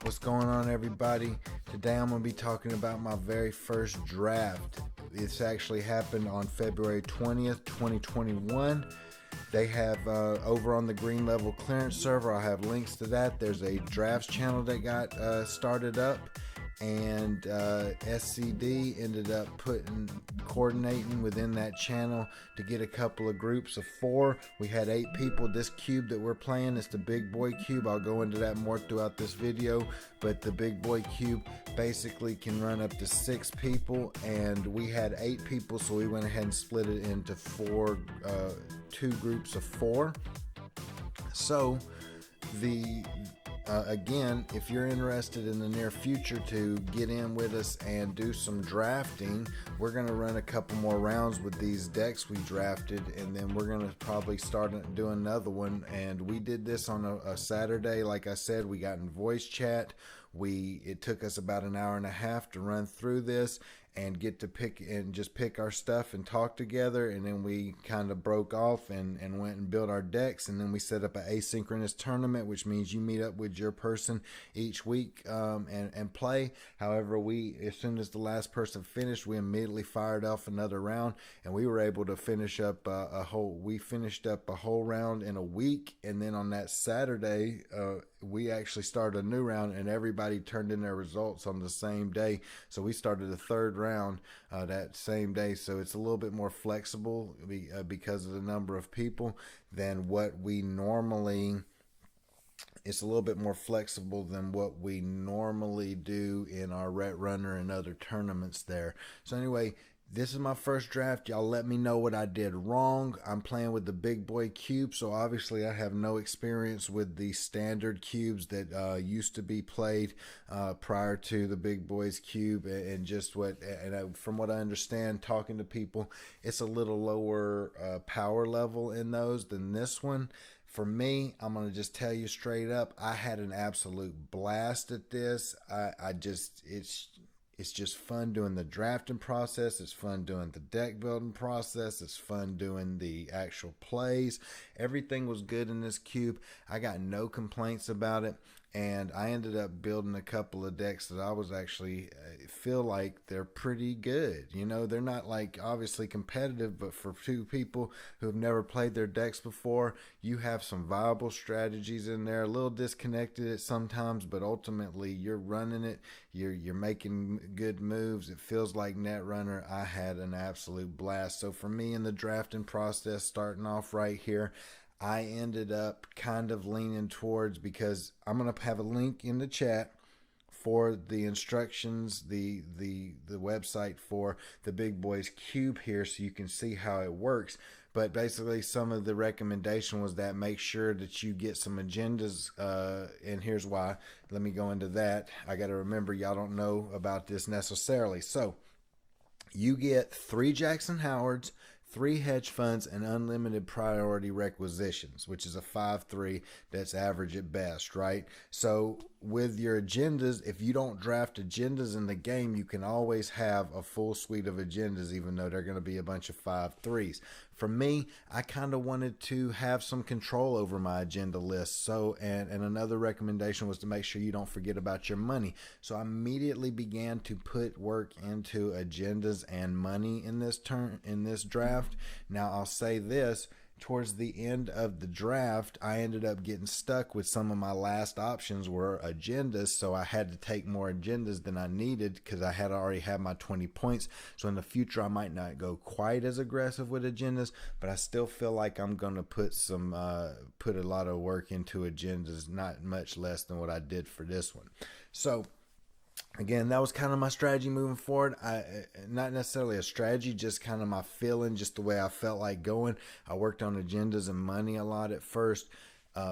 What's going on, everybody? Today I'm going to be talking about my very first draft. It's actually happened on February 20th, 2021. They have over on the Green Level Clearance server, I have links to that. There's a drafts channel that got started up, and SCD ended up coordinating within that channel to get a couple of groups of 4. We had 8 people. This cube that we're playing is the Big Boy cube. I'll go into that more throughout this video, but the Big Boy cube basically can run up to 6 people, and we had 8 people, so we went ahead and split it into 2 groups of 4. So again, if you're interested in the near future to get in with us and do some drafting, we're going to run a couple more rounds with these decks we drafted, and then we're going to probably start doing another one. And we did this on a Saturday. Like I said, we got in voice chat. It took us about an hour and a half to run through this and get to pick our stuff and talk together, and then we kind of broke off and went and built our decks, and then we set up an asynchronous tournament, which means you meet up with your person each week and play. However, as soon as the last person finished, we immediately fired off another round, and we were able to finish up a whole round in a week. And then on that Saturday, we actually started a new round, and everybody turned in their results on the same day. So we started a third round that same day. So it's a little bit more flexible because of the number of people than what we normally. It's a little bit more flexible than what we normally do in our Ret Runner and other tournaments there. So anyway, this is my first draft. Y'all let me know what I did wrong. I'm playing with the Big Boy cube, so obviously I have no experience with the standard cubes that used to be played prior to the Big Boy's cube, and from what I understand, talking to people, it's a little lower power level in those than this one. For me, I'm going to just tell you straight up, I had an absolute blast at this. It's just fun doing the drafting process. It's fun doing the deck building process. It's fun doing the actual plays. Everything was good in this cube. I got no complaints about it. And I ended up building a couple of decks that I was actually feel like they're pretty good. You know, they're not like obviously competitive, but for 2 people who have never played their decks before, you have some viable strategies in there. A little disconnected at sometimes, but ultimately you're running it. You're making good moves. It feels like Netrunner. I had an absolute blast. So for me in the drafting process, starting off right here, I ended up kind of leaning towards, because I'm going to have a link in the chat for the instructions, the website for the Big Boy's cube here, so you can see how it works. But basically, some of the recommendation was that make sure that you get some agendas, and here's why. Let me go into that. I got to remember, y'all don't know about this necessarily. So you get 3 Jackson Howards, 3 hedge funds, and unlimited priority requisitions, which is a 5-3 that's average at best, right? So with your agendas, if you don't draft agendas in the game, you can always have a full suite of agendas, even though they're going to be a bunch of 5-3s. For me, I kind of wanted to have some control over my agenda list. So, and another recommendation was to make sure you don't forget about your money. So I immediately began to put work into agendas and money in this draft. Now I'll say this. Towards the end of the draft, I ended up getting stuck with some of my last options were agendas, so I had to take more agendas than I needed because I had already had my 20 points. So in the future, I might not go quite as aggressive with agendas, but I still feel like I'm going to put a lot of work into agendas, not much less than what I did for this one. So again, that was kind of my strategy moving forward. Not necessarily a strategy, just kind of my feeling, just the way I felt like going. I worked on agendas and money a lot at first.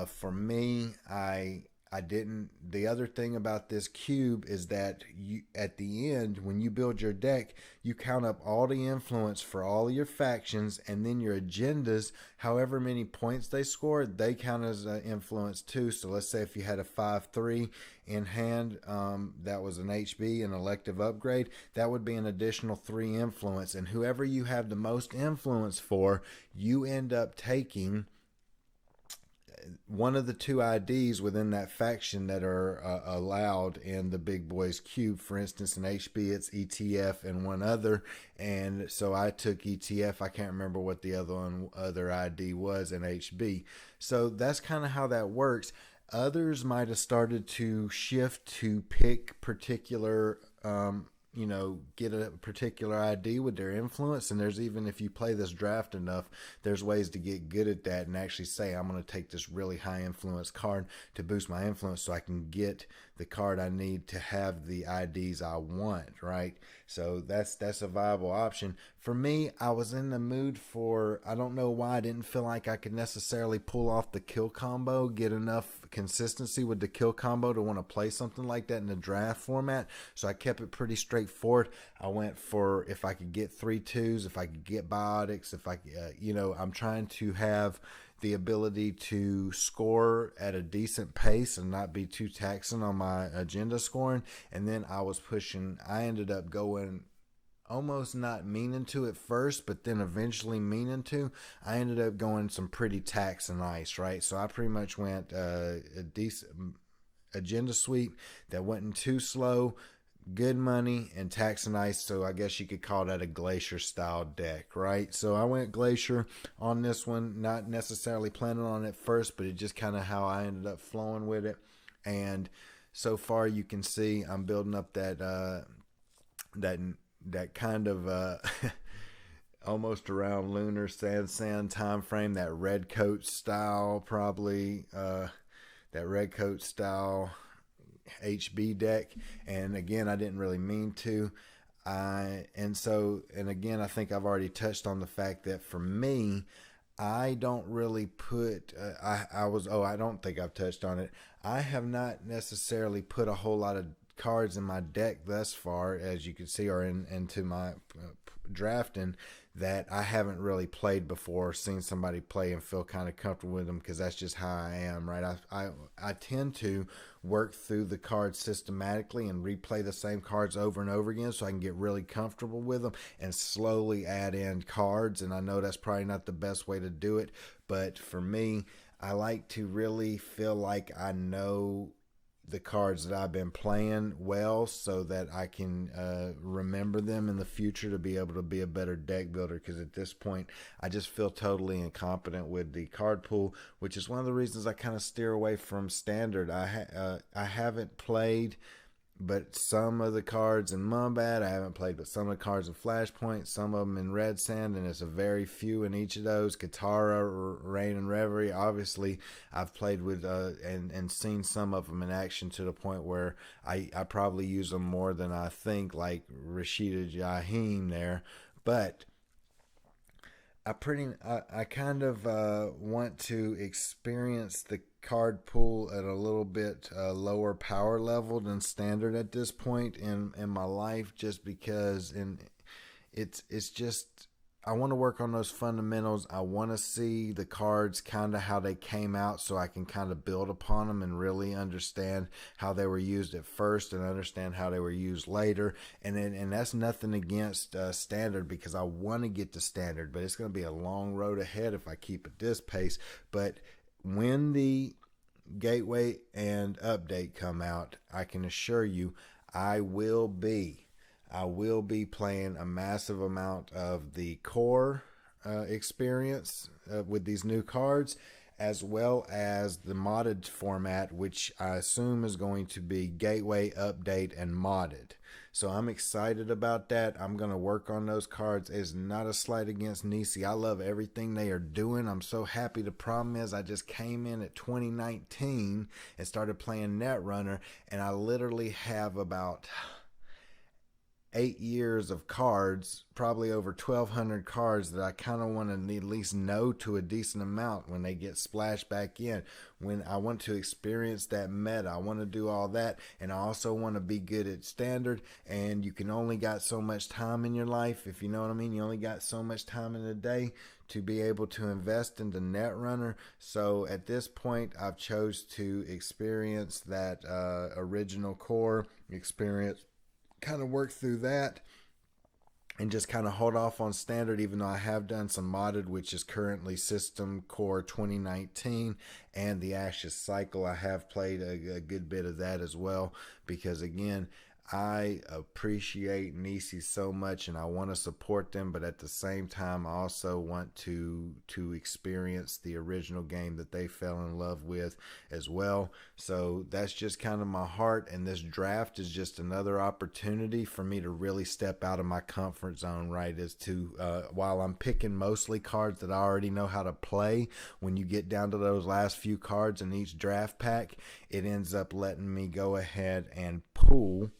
For me, I didn't. The other thing about this cube is that at the end, when you build your deck, you count up all the influence for all of your factions, and then your agendas, however many points they scored, they count as influence too. So let's say if you had a 5-3 in hand, that was an HB, an elective upgrade, that would be an additional 3 influence, and whoever you have the most influence for, you end up taking one of the two IDs within that faction that are allowed in the Big Boys Cube. For instance, in HB, it's ETF and one other. And so I took ETF. I can't remember what the other ID was in HB. So that's kind of how that works. Others might have started to shift to pick particular get a particular ID with their influence. And there's even, if you play this draft enough, there's ways to get good at that and actually say, I'm going to take this really high influence card to boost my influence so I can get the card I need to have the IDs I want, right? So that's a viable option. For me, I was in the mood for, I don't know why, I didn't feel like I could necessarily pull off the kill combo, get enough consistency with the kill combo to want to play something like that in the draft format. So I kept it pretty straightforward. I went for, if I could get 3/2s, if I could get biotics, if I I'm trying to have the ability to score at a decent pace and not be too taxing on my agenda scoring. And then I ended up going almost not meaning to at first, but then eventually meaning to. I ended up going some pretty tax and ice, right? So I pretty much went a decent agenda sweep that wasn't too slow, good money, and tax and ice. So I guess you could call that a glacier style deck, right? So I went glacier on this one, not necessarily planning on it first, but it just kind of how I ended up flowing with it. And so far you can see I'm building up that kind of almost around lunar sand time frame, that red coat style, probably that red coat style HB deck. And again, I didn't really mean to. And again, I think I've already touched on the fact that for me, I don't really put I don't think I've touched on it. I have not necessarily put a whole lot of cards in my deck thus far, as you can see, or into my drafting, that I haven't really played before, seen somebody play and feel kind of comfortable with them, because that's just how I am, right? I tend to work through the cards systematically and replay the same cards over and over again so I can get really comfortable with them and slowly add in cards. And I know that's probably not the best way to do it, but for me, I like to really feel like I know the cards that I've been playing well, so that I can remember them in the future to be able to be a better deck builder. Because at this point, I just feel totally incompetent with the card pool, which is one of the reasons I kind of steer away from standard. I haven't played but some of the cards in Mumbat I haven't played, but some of the cards in Flashpoint, some of them in Red Sand, and it's a very few in each of those. Katara, Rain, and Reverie, obviously I've played with and seen some of them in action to the point where I probably use them more than I think, like Rashida Jaheim there. But I kind of want to experience the card pool at a little bit lower power level than standard at this point in my life, just because it's just, I want to work on those fundamentals. I want to see the cards kind of how they came out, so I can kind of build upon them and really understand how they were used at first and understand how they were used later. And that's nothing against standard, because I want to get to standard, but it's going to be a long road ahead if I keep at this pace. But when the gateway and update come out, I can assure you I will be playing a massive amount of the core experience with these new cards, as well as the modded format, which I assume is going to be gateway, update, and modded. So I'm excited about that. I'm going to work on those cards. It's not a slight against Nisi. I love everything they are doing. I'm so happy. The problem is I just came in at 2019 and started playing Netrunner, and I literally have about 8 years of cards, probably over 1,200 cards, that I kind of want to at least know to a decent amount when they get splashed back in. When I want to experience that meta, I want to do all that, and I also want to be good at standard. And you can only got so much time in your life, if you know what I mean. You only got so much time in a day to be able to invest into Netrunner. So at this point, I've chose to experience that original core experience, kind of work through that, and just kind of hold off on standard, even though I have done some modded, which is currently System Core 2019 and the Ashes Cycle. I have played a good bit of that as well, because again, I appreciate Nisi so much and I want to support them, but at the same time I also want to experience the original game that they fell in love with as well. So that's just kind of my heart, and this draft is just another opportunity for me to really step out of my comfort zone, right? As to while I'm picking mostly cards that I already know how to play, when you get down to those last few cards in each draft pack, it ends up letting me go ahead and pull.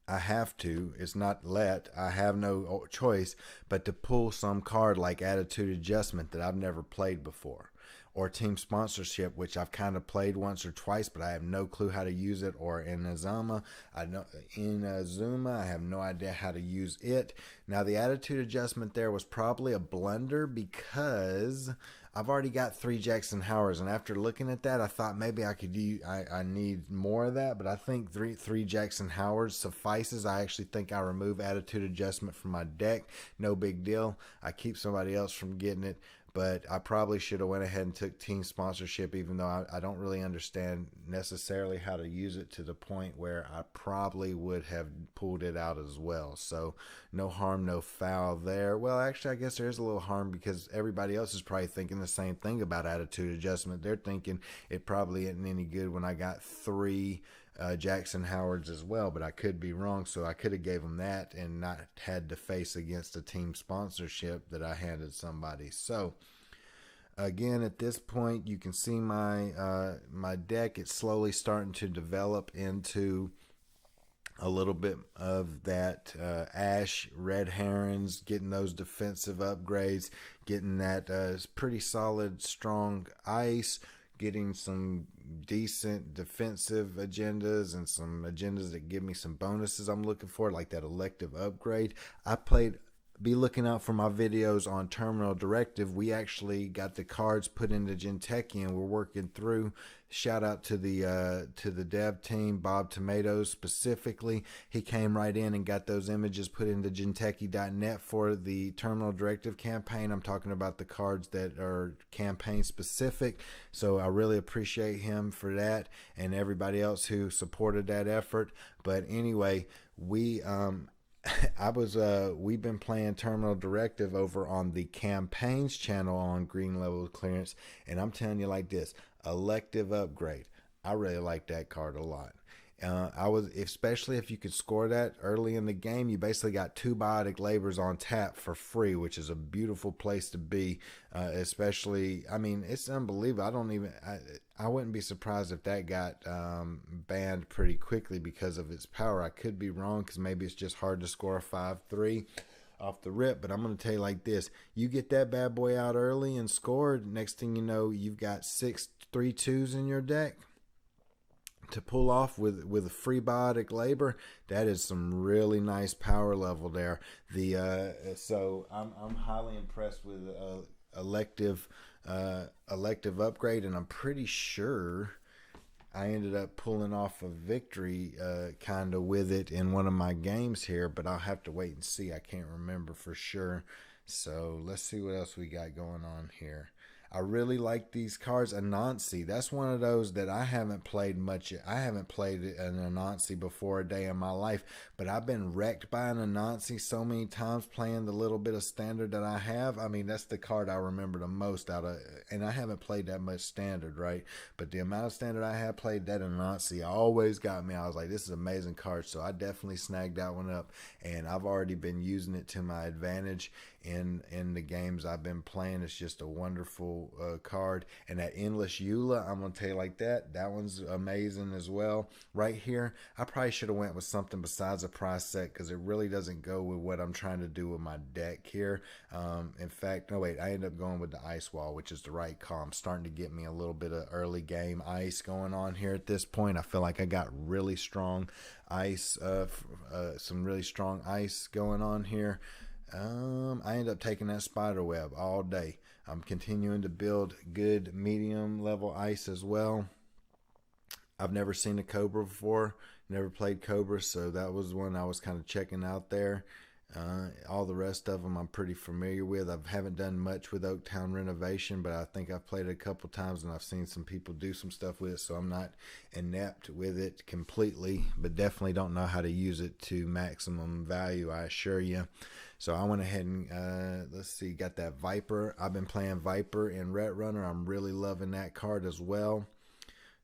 I have to. It's not let. I have no choice but to pull some card like Attitude Adjustment that I've never played before, or Team Sponsorship, which I've kind of played once or twice, but I have no clue how to use it. Or in Azuma, I have no idea how to use it. Now, the Attitude Adjustment there was probably a blunder, because I've already got 3 Jackson Howards, and after looking at that, I thought maybe I could use. I need more of that, but I think three Jackson Howards suffices. I actually think I remove Attitude Adjustment from my deck. No big deal. I keep somebody else from getting it. But I probably should have went ahead and took Team Sponsorship, even though I don't really understand necessarily how to use it to the point where I probably would have pulled it out as well. So no harm, no foul there. Well, actually, I guess there is a little harm, because everybody else is probably thinking the same thing about Attitude Adjustment. They're thinking it probably isn't any good when I got 3 Jackson Howards as well, but I could be wrong. So I could have gave them that and not had to face against a Team Sponsorship that I handed somebody. So again, at this point, you can see my deck. It's slowly starting to develop into a little bit of that Ash, Red Herons, getting those defensive upgrades, getting that pretty solid, strong ice, getting some decent defensive agendas and some agendas that give me some bonuses I'm looking for, like that elective upgrade. Be looking out for my videos on Terminal Directive. We actually got the cards put into Jinteki and we're working through. Shout out to the dev team, Bob Tomatoes specifically. He came right in and got those images put into Jinteki.net for the Terminal Directive campaign. I'm talking about the cards that are campaign specific. So I really appreciate him for that, and everybody else who supported that effort. But anyway, we've been playing Terminal Directive over on the campaigns channel on Green Level Clearance, and I'm telling you like this, elective upgrade, I really like that card a lot. Especially if you could score that early in the game, you basically got 2 Biotic Labors on tap for free, which is a beautiful place to be. Especially, I mean, it's unbelievable. I wouldn't be surprised if that got banned pretty quickly because of its power. I could be wrong, because maybe it's just hard to score a 5-3 off the rip, but I'm going to tell you like this. You get that bad boy out early and scored, next thing you know, you've got 6 3-2s in your deck to pull off with a free biotic labor. That is some really nice power level there. So I'm highly impressed with elective upgrade, and I'm pretty sure I ended up pulling off a victory kind of with it in one of my games here, but I'll have to wait and see. I can't remember for sure. So let's see what else we got going on here. I really like these cards. Anansi, that's one of those that I haven't played much. I haven't played an Anansi before a day in my life, but I've been wrecked by an Anansi so many times playing the little bit of standard that I have. I mean, that's the card I remember the most out of, and I haven't played that much standard, right? But the amount of standard I have played, that Anansi always got me. I was like, this is an amazing card, so I definitely snagged that one up, and I've already been using it to my advantage in the games I've been playing. It's just a wonderful card. And that Endless Eula, I'm gonna tell you like that one's amazing as well. Right here, I probably should have went with something besides a prize set, because it really doesn't go with what I'm trying to do with my deck here. In fact, no wait, I ended up going with the Ice Wall, which is the right call. I'm starting to get me a little bit of early game ice going on here at this point. I feel like I got really strong ice, some really strong ice going on here. I end up taking that spider web all day. I'm continuing to build good medium level ice as well. I've never seen a Cobra before, never played Cobra, so that was one I was kind of checking out there. All the rest of them I'm pretty familiar with. I haven't done much with Oaktown Renovation, but I think I've played it a couple times and I've seen some people do some stuff with it, so I'm not inept with it completely, but definitely don't know how to use it to maximum value, I assure you. So I went ahead and, let's see, got that Viper. I've been playing Viper in Ret Runner. I'm really loving that card as well.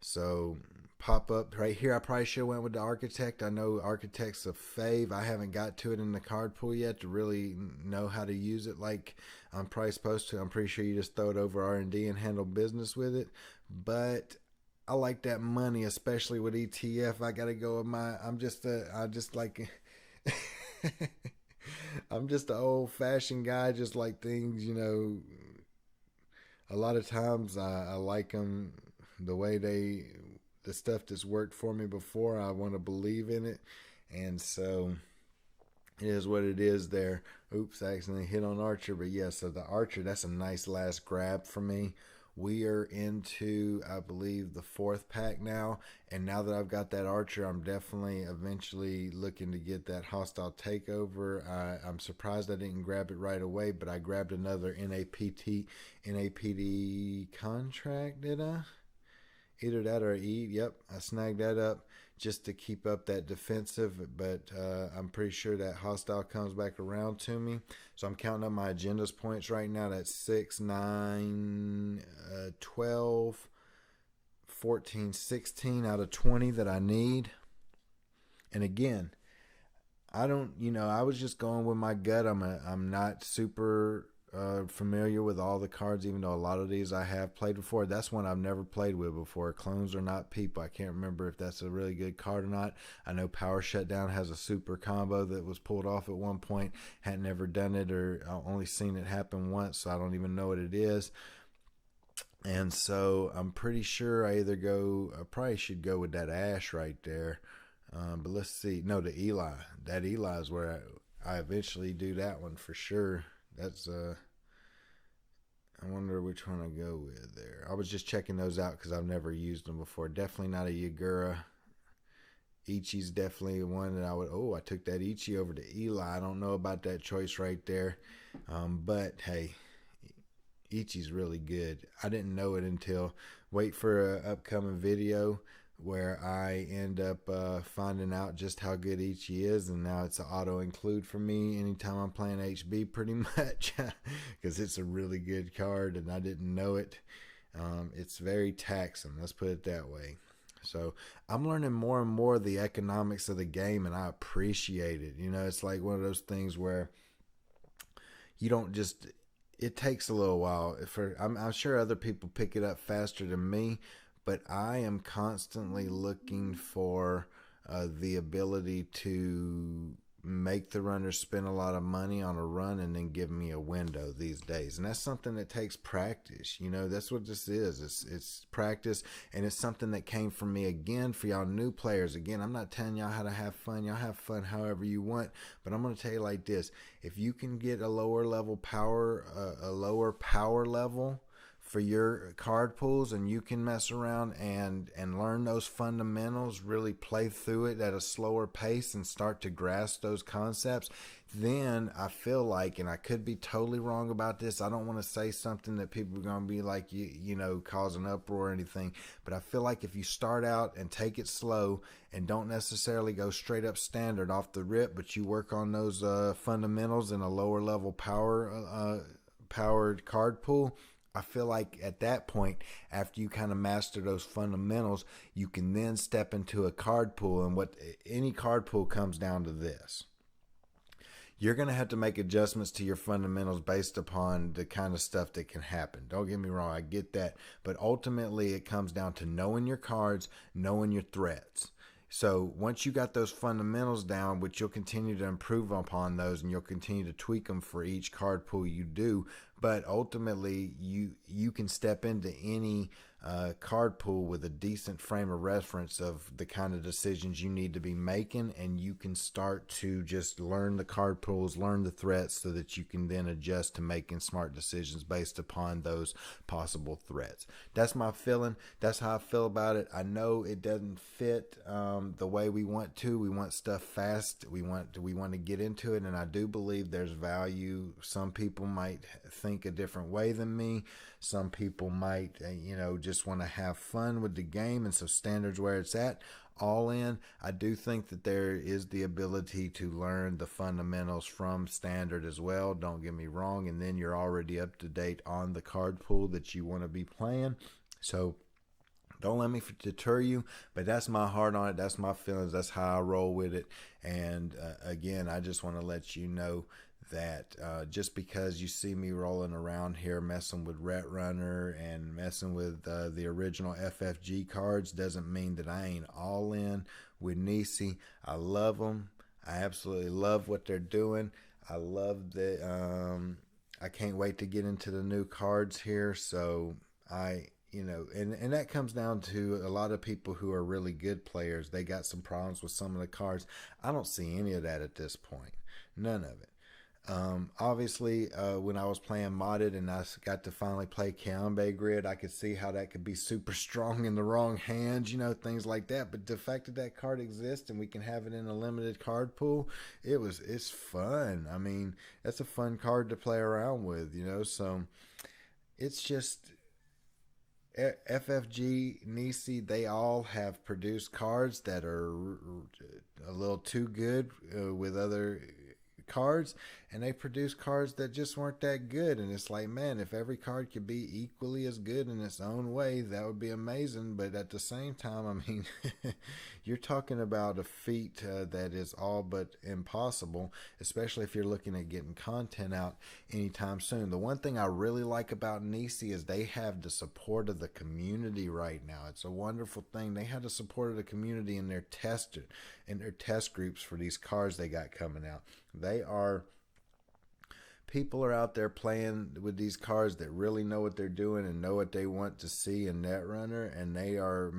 So pop up right here. I probably should have went with the Architect. I know Architect's a fave. I haven't got to it in the card pool yet to really know how to use it like I'm probably supposed to. I'm pretty sure you just throw it over R&D and handle business with it. But I like that money, especially with ETF. I gotta go with my. I just like. I'm just an old fashioned guy. Just like things, A lot of times I like them the way the stuff that's worked for me before. I want to believe in it, and so it is what it is. There. Oops, I accidentally hit on Archer, but yeah. So the Archer, that's a nice last grab for me. We are into, I believe, the 4th pack now, and now that I've got that Archer, I'm definitely eventually looking to get that Hostile Takeover. I'm surprised I didn't grab it right away, but I grabbed another NAPD contract, did I? Either that or E. Yep, I snagged that up just to keep up that defensive, but I'm pretty sure that Hostile comes back around to me. So I'm counting up my agendas points right now. That's 6, 9, 12, 14, 16 out of 20 that I need. And again, I don't, I was just going with my gut. I'm not super familiar with all the cards, even though a lot of these I have played before. That's one I've never played with before. Clones Are Not People. I can't remember if that's a really good card or not. I know Power Shutdown has a super combo that was pulled off at one point. Hadn't ever done it, or only seen it happen once, so I don't even know what it is. And so I'm pretty sure I probably should go with that Ash right there. But let's see. No, the Eli. That Eli is where I eventually do that one for sure. That's I wonder which one I go with there. I was just checking those out because I've never used them before. Definitely not a Yagura. Ichi's definitely one that I took that Ichi over to Eli. I don't know about that choice right there. But hey, Ichi's really good. I didn't know it until wait for an upcoming video where I end up finding out just how good Ichi is, and now it's an auto include for me anytime I'm playing HB pretty much because it's a really good card and I didn't know it. It's very taxing, let's put it that way. So I'm learning more and more the economics of the game, and I appreciate it. It's like one of those things where you don't just, it takes a little while. I'm sure other people pick it up faster than me, but I am constantly looking for the ability to make the runner spend a lot of money on a run and then give me a window these days. And that's something that takes practice. That's what this is. It's practice, and it's something that came from me. Again, for y'all new players, again, I'm not telling y'all how to have fun. Y'all have fun however you want, but I'm going to tell you like this. If you can get a lower power level for your card pools, and you can mess around and learn those fundamentals, really play through it at a slower pace and start to grasp those concepts, then I feel like, and I could be totally wrong about this, I don't want to say something that people are going to be like, cause an uproar or anything, but I feel like if you start out and take it slow and don't necessarily go straight up standard off the rip, but you work on those fundamentals in a lower level powered card pool, I feel like at that point, after you kind of master those fundamentals, you can then step into a card pool. And what any card pool comes down to this: you're going to have to make adjustments to your fundamentals based upon the kind of stuff that can happen. Don't get me wrong, I get that. But ultimately, it comes down to knowing your cards, knowing your threats. So once you got those fundamentals down, which you'll continue to improve upon those, and you'll continue to tweak them for each card pool you do, But ultimately, you can step into any card pool with a decent frame of reference of the kind of decisions you need to be making, and you can start to just learn the card pools, learn the threats, so that you can then adjust to making smart decisions based upon those possible threats. That's my feeling. That's how I feel about it. I know it doesn't fit the way we want to. We want stuff fast. We want to get into it, and I do believe there's value. Some people might think a different way than me. Some people might, just want to have fun with the game, and so standard's where it's at. All in, I do think that there is the ability to learn the fundamentals from standard as well. Don't get me wrong, and then you're already up to date on the card pool that you want to be playing. So don't let me deter you, but that's my heart on it. That's my feelings. That's how I roll with it. And again, I just want to let you know that just because you see me rolling around here messing with Ret Runner and messing with the original FFG cards doesn't mean that I ain't all in with Nisi. I love them. I absolutely love what they're doing. I love the I can't wait to get into the new cards here. So and that comes down to a lot of people who are really good players. They got some problems with some of the cards. I don't see any of that at this point. None of it. Obviously, when I was playing modded and I got to finally play Kiambe Grid, I could see how that could be super strong in the wrong hands, things like that. But the fact that that card exists and we can have it in a limited card pool, it's fun. I mean, that's a fun card to play around with, so it's just FFG, Nisi, they all have produced cards that are a little too good with other cards, and they produce cards that just weren't that good. And it's like, man, if every card could be equally as good in its own way, that would be amazing. But at the same time, I mean, you're talking about a feat that is all but impossible, especially if you're looking at getting content out anytime soon. The one thing I really like about Nisi is they have the support of the community right now. It's a wonderful thing. They have the support of the community in their test groups for these cards they got coming out. People are out there playing with these cards that really know what they're doing and know what they want to see in Netrunner, and they are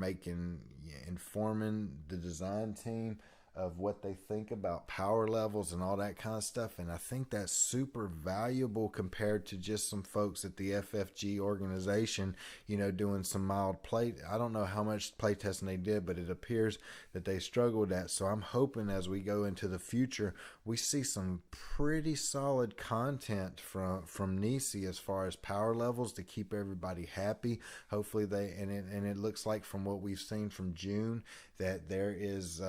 informing the design team of what they think about power levels and all that kind of stuff. And I think that's super valuable compared to just some folks at the FFG organization, doing some mild play. I don't know how much play testing they did, but it appears that they struggle with that. So I'm hoping as we go into the future, we see some pretty solid content from Nisi as far as power levels to keep everybody happy. Hopefully it looks like from what we've seen from June that there is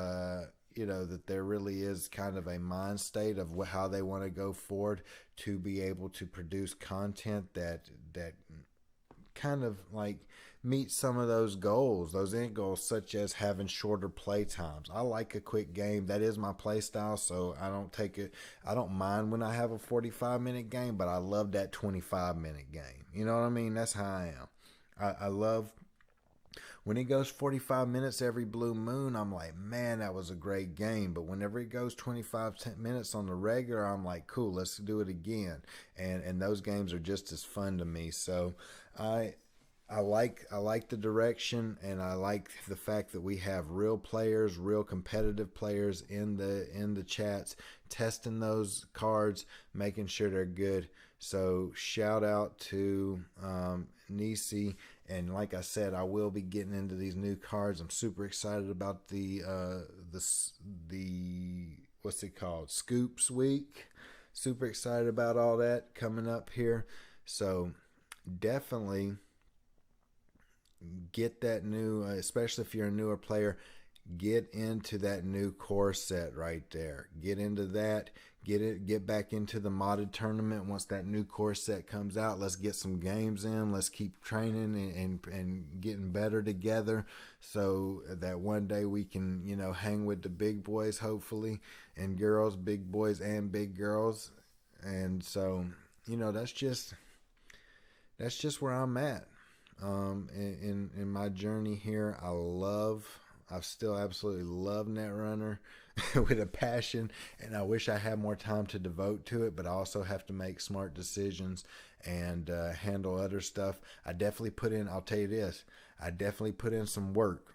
that there really is kind of a mind state of how they want to go forward to be able to produce content that kind of like meet some of those goals, those end goals, such as having shorter play times. I like a quick game. That is my play style, so I don't mind when I have a 45-minute game, but I love that 25-minute game. You know what I mean? That's how I am. I love when it goes 45 minutes every blue moon. I'm like, man, that was a great game. But whenever it goes 25 minutes on the regular, I'm like, cool, let's do it again. And those games are just as fun to me. So I like the direction, and I like the fact that we have real players, real competitive players in the chats, testing those cards, making sure they're good. So shout out to Nisi. And like I said, I will be getting into these new cards. I'm super excited about the what's it called? Scoops week. Super excited about all that coming up here. So definitely get that new, especially if you're a newer player, get into that new core set right there. Get into that. Get back into the modded tournament once that new core set comes out. Let's get some games in. Let's keep training and getting better together, so that one day we can hang with the big boys, hopefully, and girls, big boys and big girls. And so that's just where I'm at in my journey here. I love I still absolutely love Netrunner with a passion, and I wish I had more time to devote to it, but I also have to make smart decisions and handle other stuff. I definitely put in, I'll tell you this, I definitely put in some work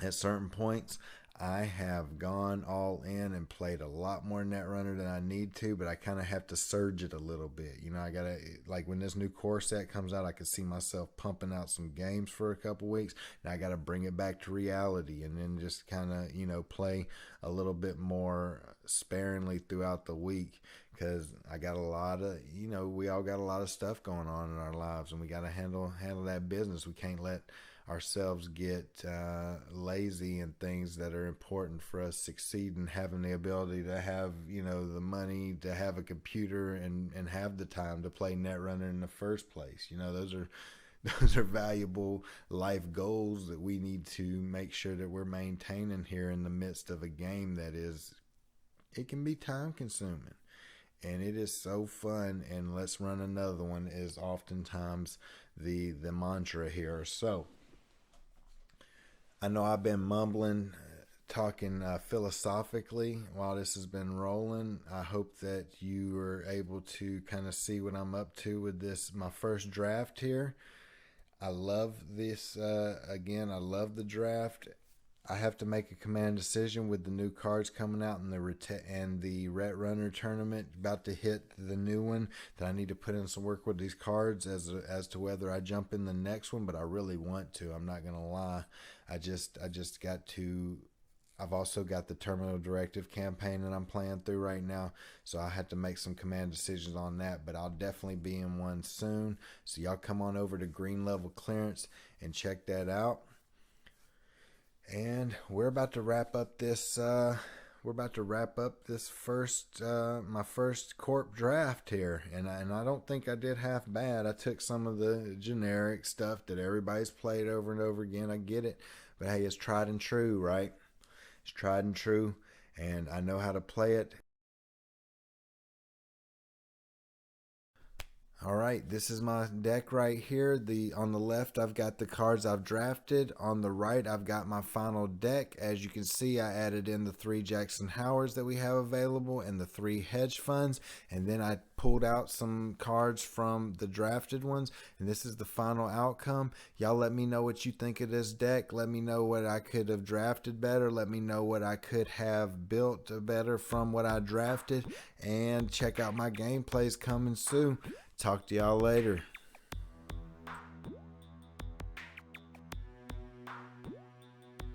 at certain points. I have gone all in and played a lot more Netrunner than I need to, but I kind of have to surge it a little bit. You know, I gotta, like, when this new core set comes out, I can see myself pumping out some games for a couple weeks. And I gotta bring it back to reality, and then just kind of, you know, play a little bit more sparingly throughout the week, because I got a lot of, you know, we all got a lot of stuff going on in our lives, and we got to handle that business. We can't let ourselves get lazy in things that are important for us succeeding, having the ability to have, you know, the money to have a computer and have the time to play Netrunner in the first place. You know, those are valuable life goals that we need to make sure that we're maintaining here in the midst of a game that is, it can be time consuming, and it is so fun. And let's run another one is oftentimes the mantra here. So I know I've been mumbling, talking philosophically while this has been rolling. I hope that you are able to kind of see what I'm up to with this, my first draft here. I love this. Again, I love the draft. I have to make a command decision with the new cards coming out and the Ret Runner tournament about to hit the new one, that I need to put in some work with these cards as to whether I jump in the next one. But I really want to. I'm not gonna lie. I just got to. I've also got the Terminal Directive campaign that I'm playing through right now, so I had to make some command decisions on that, but I'll definitely be in one soon. So y'all come on over to Green Level Clearance and check that out. And we're about to wrap up this. First, my first Corp draft here, and I don't think I did half bad. I took some of the generic stuff that everybody's played over and over again. I get it, but hey, it's tried and true, right? It's tried and true, and I know how to play it. All right, this is my deck right here. On the left, I've got the cards I've drafted. On the right, I've got my final deck. As you can see, I added in the 3 Jackson Howards that we have available and the 3 hedge funds, and then I pulled out some cards from the drafted ones, and this is the final outcome. Y'all let me know what you think of this deck. Let me know what I could have drafted better. Let me know what I could have built better from what I drafted, and check out my gameplays coming soon. Talk to y'all later.